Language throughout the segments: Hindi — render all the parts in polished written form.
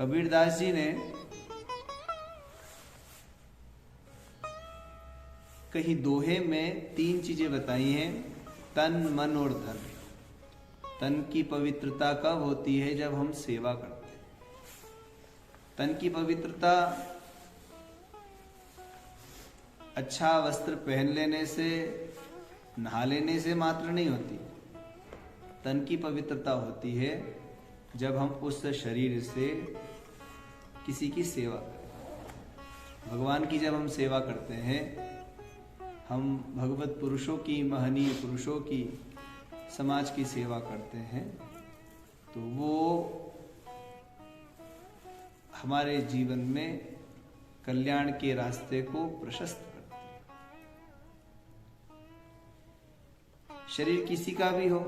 कबीरदास जी ने कहीं दोहे में 3 चीजें बताई हैं, तन मन और धन। तन की पवित्रता कब होती है? जब हम सेवा करते हैं। तन की पवित्रता अच्छा वस्त्र पहन लेने से, नहा लेने से मात्र नहीं होती। तन की पवित्रता होती है जब हम उस शरीर से किसी की सेवा करें। भगवान की जब हम सेवा करते हैं, हम भगवत पुरुषों की, महनीय पुरुषों की, समाज की सेवा करते हैं, तो वो हमारे जीवन में कल्याण के रास्ते को प्रशस्त करते हैं। शरीर किसी का भी हो,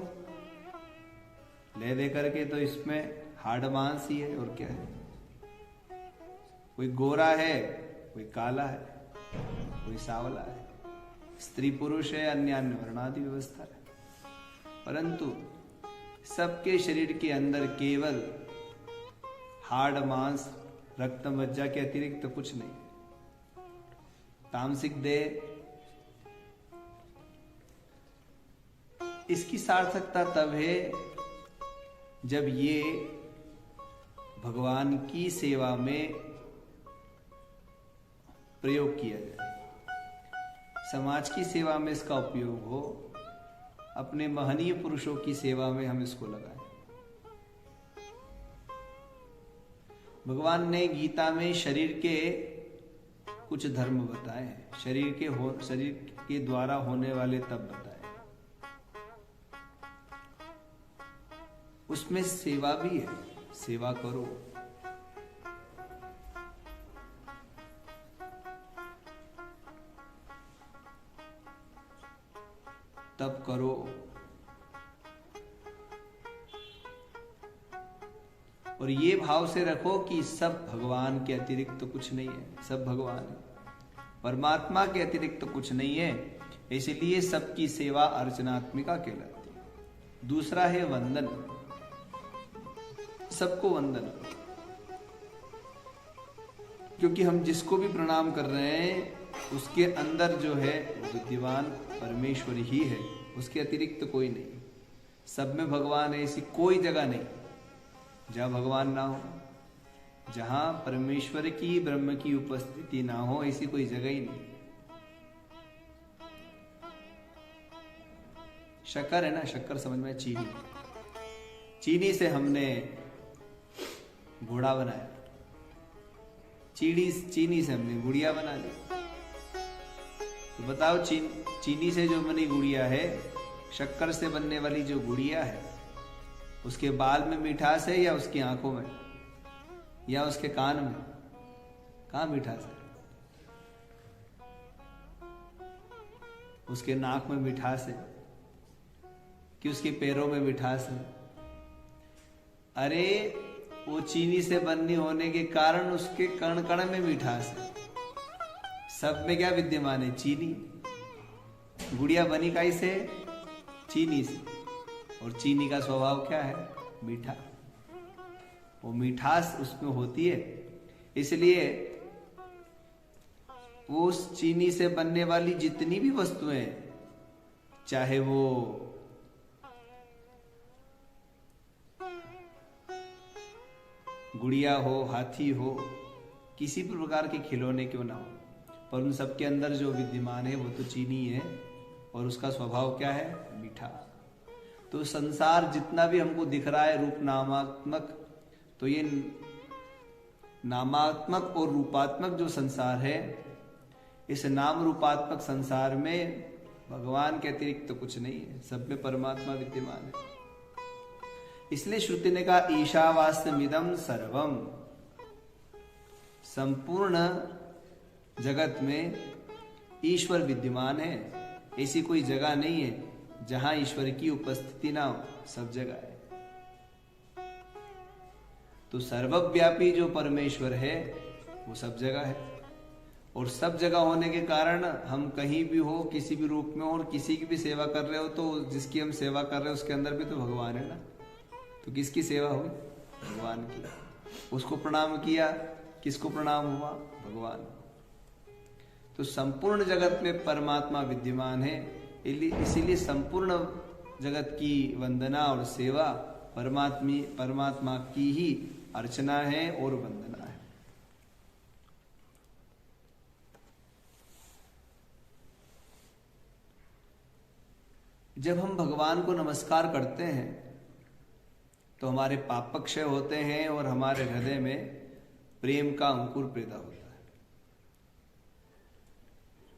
ले दे करके तो इसमें हाड़ मांस ही है, और क्या है। कोई गोरा है, कोई काला है, कोई सांवला है, स्त्री पुरुष है, अन्य वर्णादि व्यवस्था है, परंतु सबके शरीर के अंदर केवल हाड़ मांस, रक्त मज्जा के अतिरिक्त तो कुछ नहीं। तामसिक देह, इसकी सार्थकता तब है जब ये भगवान की सेवा में प्रयोग किया जाए, समाज की सेवा में इसका उपयोग हो, अपने महनीय पुरुषों की सेवा में हम इसको लगाएं। भगवान ने गीता में शरीर के कुछ धर्म बताए हैं, शरीर के द्वारा होने वाले तप बताए। उसमें सेवा भी है, सेवा करो। तप करो, और ये भाव से रखो कि सब भगवान के अतिरिक्त तो कुछ नहीं है, सब भगवान है, परमात्मा के अतिरिक्त तो कुछ नहीं है, इसलिए सबकी सेवा अर्चनात्मिका कहलाती है। दूसरा है वंदन, सबको वंदन, क्योंकि हम जिसको भी प्रणाम कर रहे हैं उसके अंदर जो है विद्यमान परमेश्वर ही है, उसके अतिरिक्त कोई नहीं। सब में भगवान है, ऐसी कोई जगह नहीं जहां भगवान ना हो, जहां परमेश्वर की, ब्रह्म की उपस्थिति ना हो, ऐसी कोई जगह ही नहीं। शक्कर है ना, शक्कर समझ में, चीनी, चीनी से हमने घोड़ा बनाया, चीनी से हमने गुड़िया बना ली। तो बताओ, चीनी से जो बनी गुड़िया है, शक्कर से बनने वाली जो गुड़िया है, उसके बाल में मिठास है या उसकी आंखों में या उसके कान में? कहाँ मिठास है? उसके नाक में मिठास है कि उसके पैरों में मिठास है? अरे वो चीनी से बननी होने के कारण उसके कण कण में मिठास है। सब में क्या विद्यमान है? चीनी। गुड़िया बनी कैसे? चीनी से। और चीनी का स्वभाव क्या है? मीठा। वो मिठास उसमें होती है, इसलिए वो उस चीनी से बनने वाली जितनी भी वस्तुएं, चाहे वो गुड़िया हो, हाथी हो, किसी भी प्रकार के खिलौने क्यों ना हो, पर उन सबके अंदर जो विद्यमान है वो तो चीनी है, और उसका स्वभाव क्या है? मीठा। तो संसार जितना भी हमको दिख रहा है रूप नामात्मक, तो ये नामात्मक और रूपात्मक जो संसार है, इस नाम रूपात्मक संसार में भगवान के अतिरिक्त तो कुछ नहीं है, सब में परमात्मा विद्यमान है। इसलिए श्रुति ने कहा ईशावास्यमिदं सर्वम, संपूर्ण जगत में ईश्वर विद्यमान है, ऐसी कोई जगह नहीं है जहां ईश्वर की उपस्थिति ना हो, सब जगह है। तो सर्वव्यापी जो परमेश्वर है वो सब जगह है, और सब जगह होने के कारण हम कहीं भी हो, किसी भी रूप में हो, और किसी की भी सेवा कर रहे हो, तो जिसकी हम सेवा कर रहे हो उसके अंदर भी तो भगवान है ना। तो किसकी सेवा होगी? भगवान की। उसको प्रणाम किया, किसको प्रणाम हुआ? भगवान। तो संपूर्ण जगत में परमात्मा विद्यमान है, इसीलिए संपूर्ण जगत की वंदना और सेवा परमात्मा की ही अर्चना है और वंदना है। जब हम भगवान को नमस्कार करते हैं तो हमारे पाप क्षय होते हैं और हमारे हृदय में प्रेम का अंकुर पैदा होता है।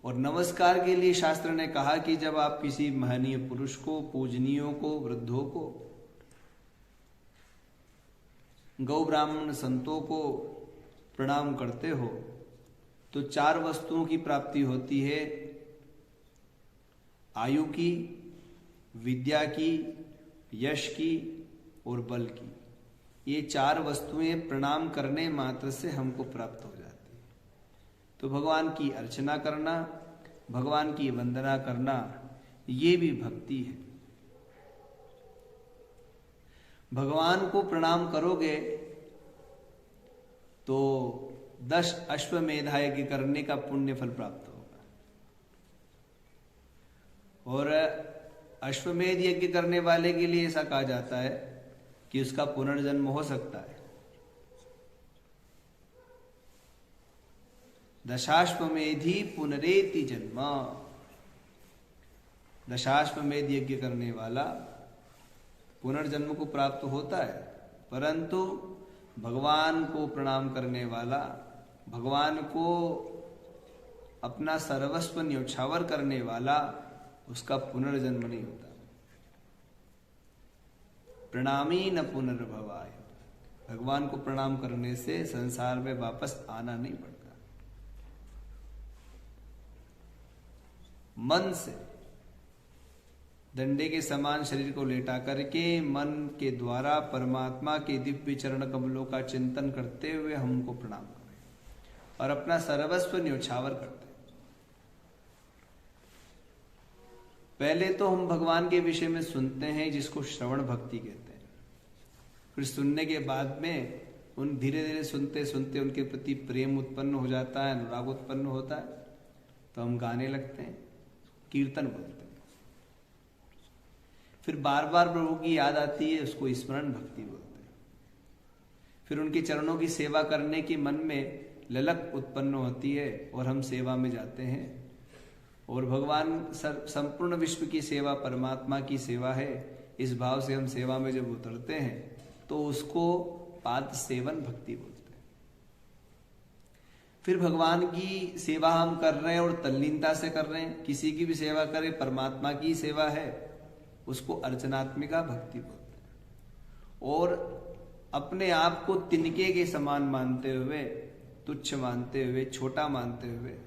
और नमस्कार के लिए शास्त्र ने कहा कि जब आप किसी महनीय पुरुष को, पूजनीयों को, वृद्धों को, गौ ब्राह्मण संतों को प्रणाम करते हो तो 4 वस्तुओं की प्राप्ति होती है: आयु की, विद्या की, यश की और बल की। ये 4 वस्तुएं प्रणाम करने मात्र से हमको प्राप्त हो जाती है। तो भगवान की अर्चना करना, भगवान की वंदना करना, ये भी भक्ति है। भगवान को प्रणाम करोगे तो 10 अश्वमेध यज्ञ करने का पुण्य फल प्राप्त होगा। और अश्वमेध यज्ञ करने वाले के लिए ऐसा कहा जाता है कि उसका पुनर्जन्म हो सकता है। दशाश्वमेधी पुनरेति जन्म। दशाश्वमेध यज्ञ करने वाला पुनर्जन्म को प्राप्त होता है, परंतु भगवान को प्रणाम करने वाला, भगवान को अपना सर्वस्व न्योछावर करने वाला, उसका पुनर्जन्म नहीं होता। प्रणामी न पुनर्भवाय। भगवान को प्रणाम करने से संसार में वापस आना नहीं पड़ता। मन से डंडे के समान शरीर को लेटा करके मन के द्वारा परमात्मा के दिव्य चरण कमलों का चिंतन करते हुए हमको प्रणाम करें और अपना सर्वस्व न्योछावर करते हैं। पहले तो हम भगवान के विषय में सुनते हैं, जिसको श्रवण भक्ति कहते हैं। फिर सुनने के बाद में उन धीरे धीरे सुनते सुनते उनके प्रति प्रेम उत्पन्न हो जाता है, अनुराग उत्पन्न होता है, तो हम गाने लगते हैं, कीर्तन बोलते हैं। फिर बार बार प्रभु की याद आती है, उसको स्मरण भक्ति बोलते हैं। फिर उनके चरणों की सेवा करने की मन में ललक उत्पन्न होती है और हम सेवा में जाते हैं। और भगवान संपूर्ण विश्व की सेवा परमात्मा की सेवा है, इस भाव से हम सेवा में जब उतरते हैं तो उसको पाद सेवन भक्ति बोलते हैं। फिर भगवान की सेवा हम कर रहे हैं और तल्लीनता से कर रहे हैं, किसी की भी सेवा करें, परमात्मा की सेवा है, उसको अर्चनात्मिका भक्ति बोलते हैं। और अपने आप को तिनके के समान मानते हुए, तुच्छ मानते हुए, छोटा मानते हुए,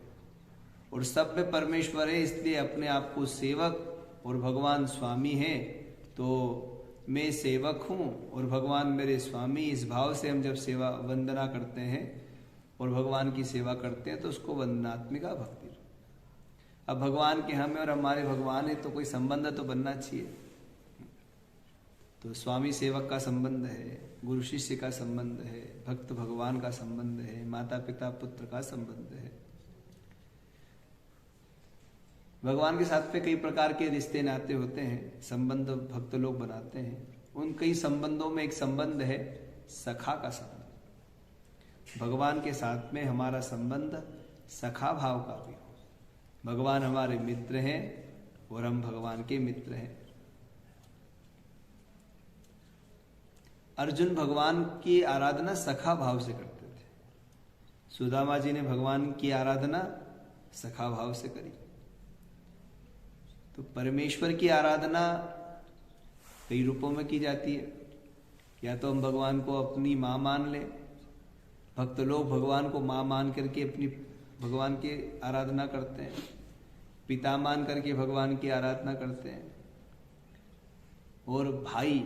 और सब में परमेश्वर है इसलिए अपने आप को सेवक और भगवान स्वामी है, तो मैं सेवक हूं और भगवान मेरे स्वामी, इस भाव से हम जब सेवा वंदना करते हैं और भगवान की सेवा करते हैं तो उसको वंदनात्मिका भक्ति। अब भगवान के हमें और हमारे भगवान है तो कोई संबंध तो बनना चाहिए। तो स्वामी सेवक का संबंध है, गुरु शिष्य का संबंध है, भक्त भगवान का संबंध है, माता पिता पुत्र का संबंध है। भगवान के साथ पे कई प्रकार के रिश्ते नाते होते हैं, संबंध भक्त लोग बनाते हैं। उन कई संबंधों में एक संबंध है सखा का संबंध। भगवान के साथ में हमारा संबंध सखा भाव का भी हो। भगवान हमारे मित्र हैं और हम भगवान के मित्र हैं। अर्जुन भगवान की आराधना सखा भाव से करते थे। सुदामा जी ने भगवान की आराधना सखा भाव से करी। तो परमेश्वर की आराधना कई रूपों में की जाती है। या तो हम भगवान को अपनी माँ मान ले, भक्त लोग भगवान को माँ मान करके अपनी भगवान की आराधना करते हैं, पिता मान करके भगवान की आराधना करते हैं, और भाई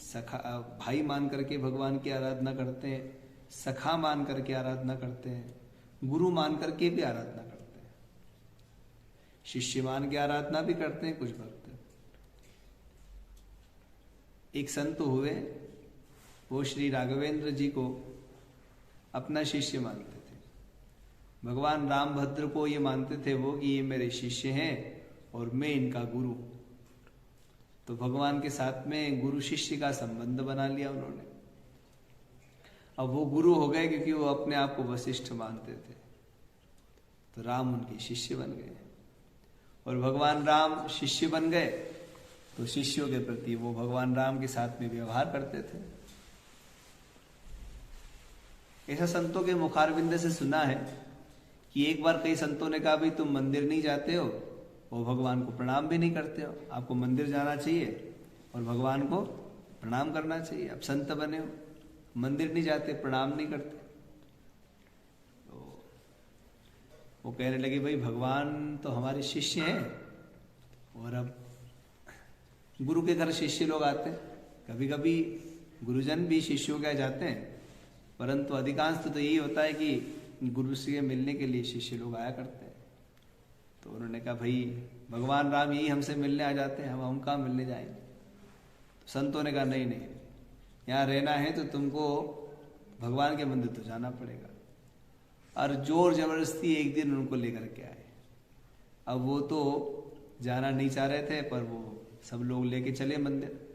सखा भाई मान करके भगवान की आराधना करते हैं, सखा मान करके आराधना करते हैं, गुरु मान करके भी आराधना करते हैं, शिष्य मान के आराधना भी करते हैं कुछ भक्त। एक संत हुए, वो श्री राघवेंद्र जी को अपना शिष्य मानते थे। भगवान रामभद्र को ये मानते थे वो कि ये मेरे शिष्य हैं और मैं इनका गुरु। तो भगवान के साथ में गुरु शिष्य का संबंध बना लिया उन्होंने। अब वो गुरु हो गए क्योंकि वो अपने आप को वशिष्ठ मानते थे, तो राम उनके शिष्य बन गए। और भगवान राम शिष्य बन गए तो शिष्यों के प्रति वो भगवान राम के साथ में व्यवहार करते थे। ऐसा संतों के मुखारविंद से सुना है कि एक बार कई संतों ने कहा भाई तुम मंदिर नहीं जाते हो, वो भगवान को प्रणाम भी नहीं करते हो, आपको मंदिर जाना चाहिए और भगवान को प्रणाम करना चाहिए। आप संत बने हो, मंदिर नहीं जाते, प्रणाम नहीं करते। तो वो कहने लगे भाई भगवान तो हमारे शिष्य हैं, और अब गुरु के घर शिष्य लोग आते हैं, कभी कभी गुरुजन भी शिष्यों के जाते हैं, परंतु अधिकांश तो यही होता है कि गुरु से मिलने के लिए शिष्य लोग आया करते हैं। तो उन्होंने कहा भाई भगवान राम यही हमसे मिलने आ जाते हैं, हम कहाँ मिलने जाएंगे। तो संतों ने कहा नहीं नहीं, यहाँ रहना है तो तुमको भगवान के मंदिर तो जाना पड़ेगा। और जोर जबरदस्ती एक दिन उनको लेकर के आए। अब वो तो जाना नहीं चाह रहे थे, पर वो सब लोग लेके चले मंदिर।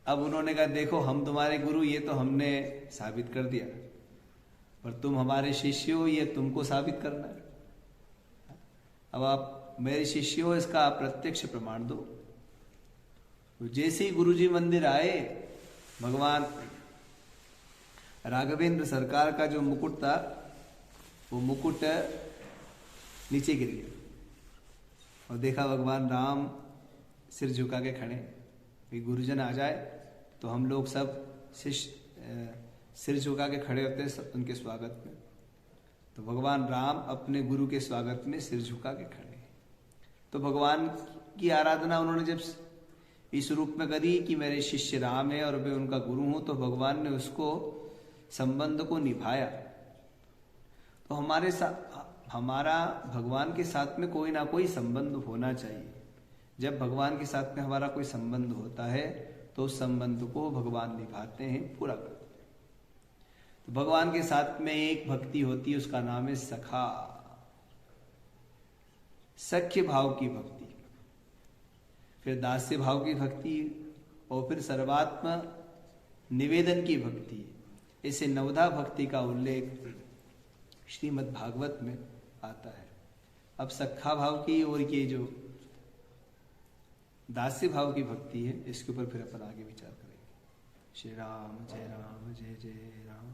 अब उन्होंने कहा देखो हम तुम्हारे गुरु ये तो हमने साबित कर दिया, पर तुम हमारे शिष्य हो ये तुमको साबित करना है। अब आप मेरे शिष्य हो इसका प्रत्यक्ष प्रमाण दो। तो जैसे ही गुरुजी मंदिर आए, भगवान राघवेंद्र सरकार का जो मुकुट था वो मुकुट नीचे गिर गया, और देखा भगवान राम सिर झुका के खड़े। भी गुरुजन आ जाए तो हम लोग सब सिर झुका के खड़े होते हैं उनके स्वागत में। तो भगवान राम अपने गुरु के स्वागत में सिर झुका के खड़े। तो भगवान की आराधना उन्होंने जब इस रूप में करी कि मेरे शिष्य राम है और मैं उनका गुरु हूं, तो भगवान ने उसको संबंध को निभाया। तो हमारा भगवान के साथ में कोई ना कोई संबंध होना चाहिए। जब भगवान के साथ में हमारा कोई संबंध होता है तो उस संबंध को भगवान निभाते हैं, पूरा करते हैं। तो भगवान के साथ में एक भक्ति होती है, उसका नाम है सखा, सख्य भाव की भक्ति, फिर दास्य भाव की भक्ति, और फिर सर्वात्म निवेदन की भक्ति। ऐसे नवधा भक्ति का उल्लेख श्रीमद् भागवत में आता है। अब सखा भाव की और ये जो दास्य भाव की भक्ति है, इसके ऊपर फिर अपन आगे विचार करेंगे। श्री राम जय जय राम।